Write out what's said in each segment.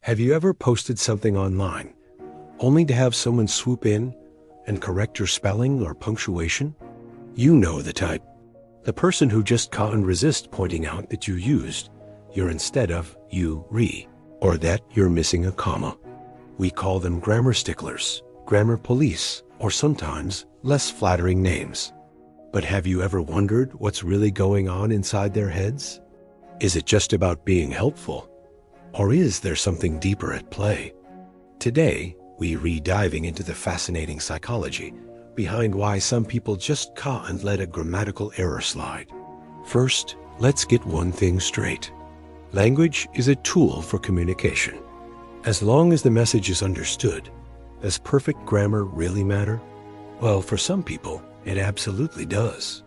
Have you ever posted something online, only to have someone swoop in and correct your spelling or punctuation? You know the type. The person who just can't resist pointing out that you used your instead of you re, or that you're missing a comma. We call them grammar sticklers, grammar police, or sometimes less flattering names. But have you ever wondered what's really going on inside their heads? Is it just about being helpful? Or is there something deeper at play? Today, we re-diving into the fascinating psychology behind why some people just can't let a grammatical error slide. First, let's get one thing straight. Language is a tool for communication. As long as the message is understood, does perfect grammar really matter? Well, for some people, it absolutely does.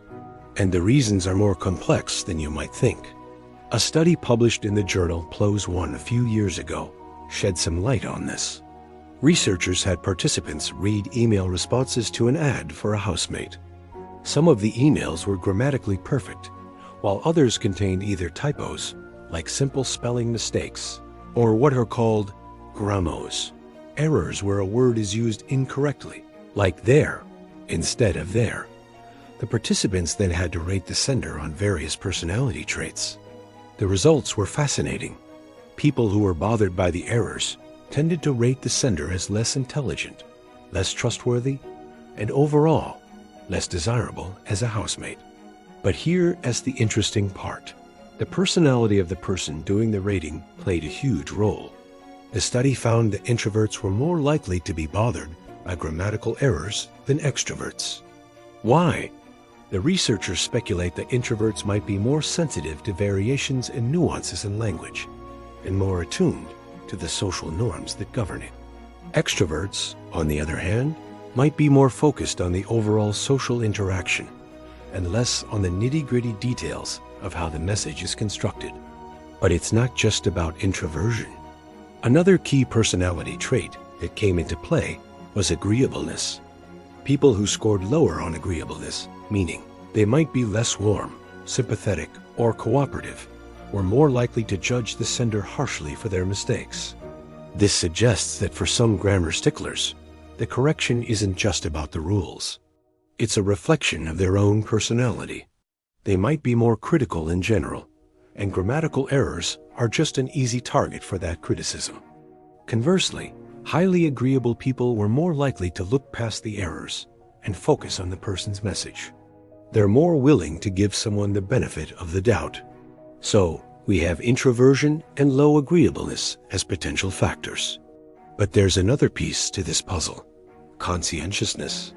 And the reasons are more complex than you might think. A study published in the journal PLOS One a few years ago shed some light on this. Researchers had participants read email responses to an ad for a housemate. Some of the emails were grammatically perfect, while others contained either typos, like simple spelling mistakes, or what are called grammos, errors where a word is used incorrectly, like there instead of there. The participants then had to rate the sender on various personality traits. The results were fascinating. People who were bothered by the errors tended to rate the sender as less intelligent, less trustworthy, and overall, less desirable as a housemate. But here is the interesting part. The personality of the person doing the rating played a huge role. The study found that introverts were more likely to be bothered by grammatical errors than extroverts. Why? The researchers speculate that introverts might be more sensitive to variations and nuances in language, and more attuned to the social norms that govern it. Extroverts, on the other hand, might be more focused on the overall social interaction and less on the nitty-gritty details of how the message is constructed. But it's not just about introversion. Another key personality trait that came into play was agreeableness. People who scored lower on agreeableness, meaning they might be less warm, sympathetic, or cooperative, were more likely to judge the sender harshly for their mistakes. This suggests that for some grammar sticklers, the correction isn't just about the rules. It's a reflection of their own personality. They might be more critical in general, and grammatical errors are just an easy target for that criticism. Conversely, highly agreeable people were more likely to look past the errors and focus on the person's message. They're more willing to give someone the benefit of the doubt. So, we have introversion and low agreeableness as potential factors. But there's another piece to this puzzle: conscientiousness.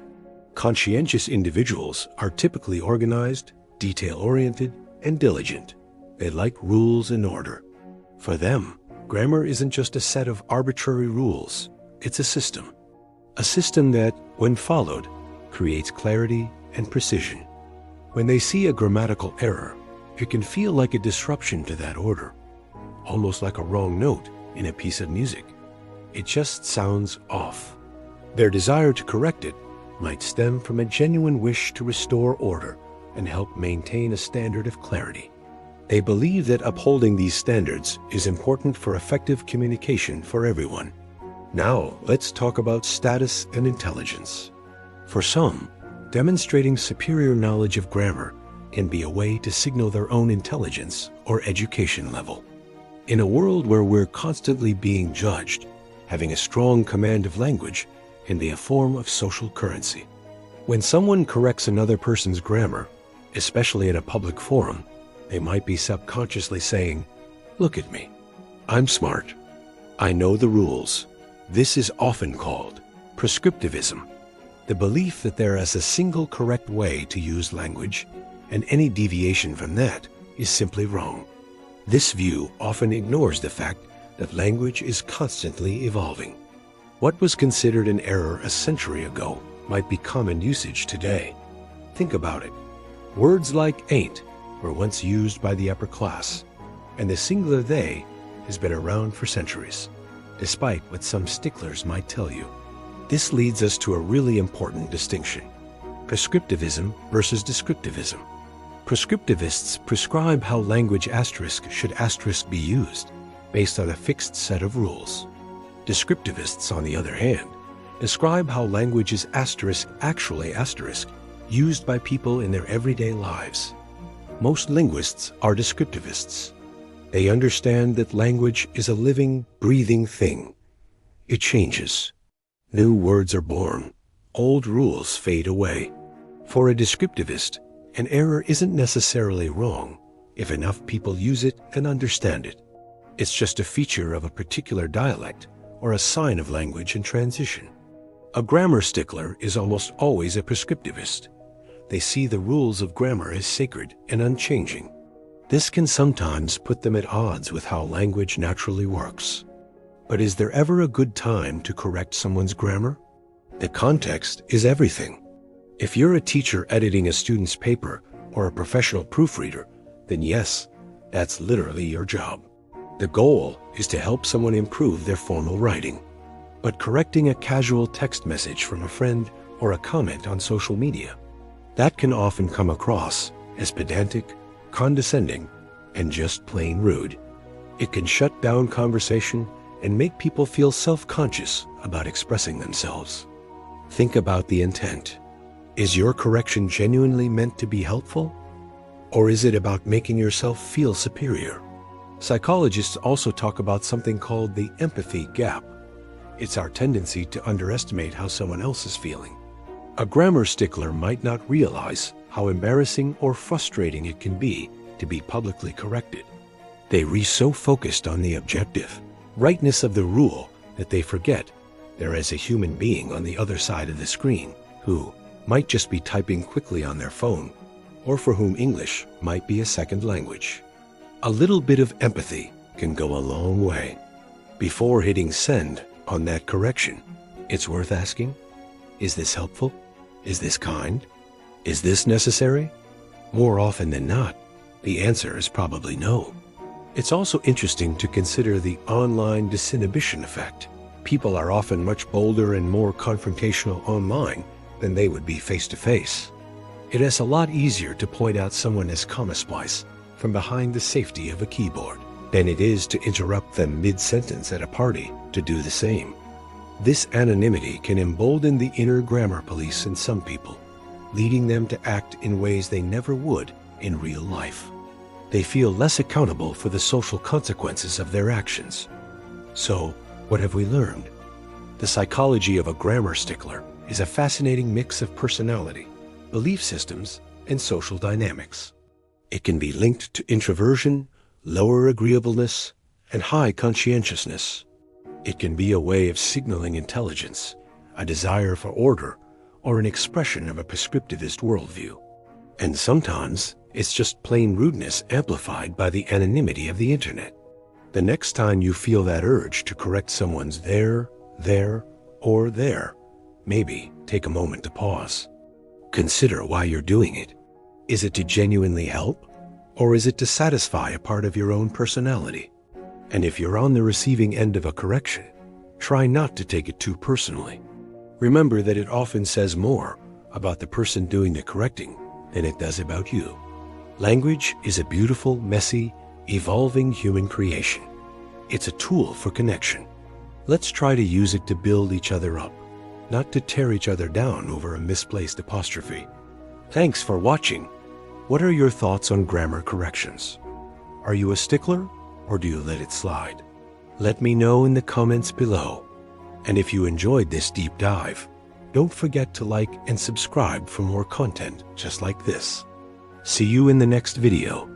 Conscientious individuals are typically organized, detail-oriented, and diligent. They like rules and order. For them, grammar isn't just a set of arbitrary rules, it's a system. A system that, when followed, creates clarity and precision. When they see a grammatical error, it can feel like a disruption to that order, almost like a wrong note in a piece of music. It just sounds off. Their desire to correct it might stem from a genuine wish to restore order and help maintain a standard of clarity. They believe that upholding these standards is important for effective communication for everyone. Now, let's talk about status and intelligence. For some, demonstrating superior knowledge of grammar can be a way to signal their own intelligence or education level. In a world where we're constantly being judged, having a strong command of language can be a form of social currency. When someone corrects another person's grammar, especially in a public forum, they might be subconsciously saying, "Look at me. I'm smart. I know the rules." This is often called prescriptivism, the belief that there is a single correct way to use language, and any deviation from that is simply wrong. This view often ignores the fact that language is constantly evolving. What was considered an error a century ago might be common usage today. Think about it. Words like ain't were once used by the upper class, and the singular they has been around for centuries, despite what some sticklers might tell you. This leads us to a really important distinction: prescriptivism versus descriptivism. Prescriptivists prescribe how language asterisk should asterisk be used. based on a fixed set of rules. Descriptivists, on the other hand, describe how language is actually used by people in their everyday lives. Most linguists are descriptivists. They understand that language is a living, breathing thing. It changes. New words are born. Old rules fade away. For a descriptivist, an error isn't necessarily wrong if enough people use it and understand it. It's just a feature of a particular dialect or a sign of language in transition. A grammar stickler is almost always a prescriptivist. They see the rules of grammar as sacred and unchanging. This can sometimes put them at odds with how language naturally works. But is there ever a good time to correct someone's grammar? The context is everything. If you're a teacher editing a student's paper or a professional proofreader, then yes, that's literally your job. The goal is to help someone improve their formal writing. But correcting a casual text message from a friend or a comment on social media, that can often come across as pedantic, condescending, and just plain rude. It can shut down conversation and make people feel self-conscious about expressing themselves. Think about the intent. Is your correction genuinely meant to be helpful? Or is it about making yourself feel superior? Psychologists also talk about something called the empathy gap. It's our tendency to underestimate how someone else is feeling. A grammar stickler might not realize how embarrassing or frustrating it can be to be publicly corrected. They are so focused on the objective rightness of the rule that they forget there is a human being on the other side of the screen who might just be typing quickly on their phone, or for whom English might be a second language. A little bit of empathy can go a long way. Before hitting send on that correction, it's worth asking, is this helpful? Is this kind? Is this necessary? More often than not, the answer is probably no. It's also interesting to consider the online disinhibition effect. People are often much bolder and more confrontational online than they would be face-to-face. It is a lot easier to point out someone as comma-splice from behind the safety of a keyboard than it is to interrupt them mid-sentence at a party to do the same. This anonymity can embolden the inner grammar police in some people, leading them to act in ways they never would in real life. They feel less accountable for the social consequences of their actions. So, what have we learned? The psychology of a grammar stickler is a fascinating mix of personality, belief systems, and social dynamics. It can be linked to introversion, lower agreeableness, and high conscientiousness. It can be a way of signaling intelligence, a desire for order, or an expression of a prescriptivist worldview. And sometimes, it's just plain rudeness amplified by the anonymity of the internet. The next time you feel that urge to correct someone's there, or there, maybe take a moment to pause. Consider why you're doing it. Is it to genuinely help? Or is it to satisfy a part of your own personality? And if you're on the receiving end of a correction, try not to take it too personally. Remember that it often says more about the person doing the correcting than it does about you. Language is a beautiful, messy, evolving human creation. It's a tool for connection. Let's try to use it to build each other up, not to tear each other down over a misplaced apostrophe. Thanks for watching. What are your thoughts on grammar corrections? Are you a stickler, or do you let it slide? Let me know in the comments below. And if you enjoyed this deep dive, don't forget to like and subscribe for more content just like this. See you in the next video.